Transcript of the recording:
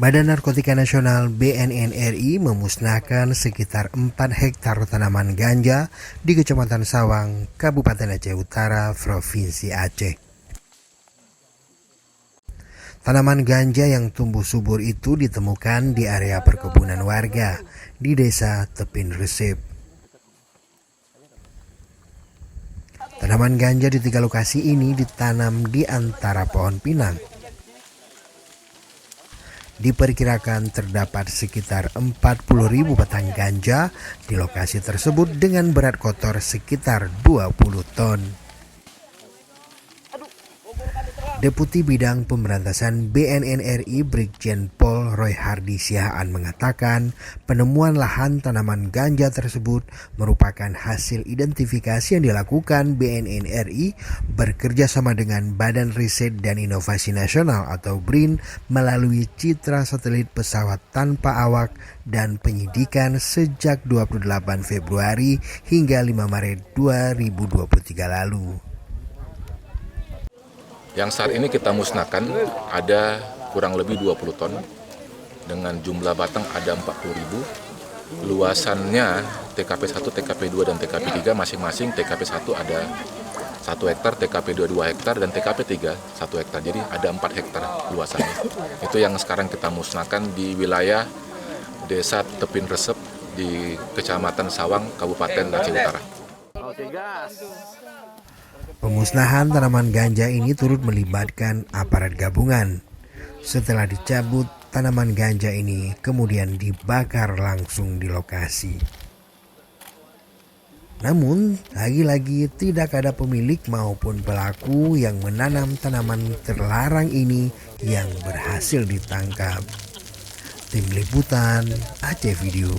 Badan Narkotika Nasional BNN RI memusnahkan sekitar 4 hektar tanaman ganja di Kecamatan Sawang, Kabupaten Aceh Utara, Provinsi Aceh. Tanaman ganja yang tumbuh subur itu ditemukan di area perkebunan warga di Desa Tepin Resep. Tanaman ganja di 3 lokasi ini ditanam di antara pohon pinang. Diperkirakan terdapat sekitar 40.000 batang ganja di lokasi tersebut dengan berat kotor sekitar 20 ton. Deputi Bidang Pemberantasan BNN RI Brigjen Pol Roy Hardi Siahaan mengatakan penemuan lahan tanaman ganja tersebut merupakan hasil identifikasi yang dilakukan BNN RI bekerja sama dengan Badan Riset dan Inovasi Nasional atau BRIN melalui citra satelit pesawat tanpa awak dan penyidikan sejak 28 Februari hingga 5 Maret 2023 lalu. Yang saat ini kita musnahkan ada kurang lebih 20 ton dengan jumlah batang ada 40.000. Luasannya TKP 1, TKP 2 dan TKP 3 masing-masing. TKP 1 ada 1 hektar, TKP 2 2 hektar dan TKP 3 1 hektar. Jadi ada 4 hektar luasannya. Itu yang sekarang kita musnahkan di wilayah Desa Tepin Resep di Kecamatan Sawang, Kabupaten Aceh Utara. Pemusnahan tanaman ganja ini turut melibatkan aparat gabungan. Setelah dicabut, tanaman ganja ini kemudian dibakar langsung di lokasi. Namun, lagi-lagi tidak ada pemilik maupun pelaku yang menanam tanaman terlarang ini yang berhasil ditangkap. Tim Liputan Aceh Video.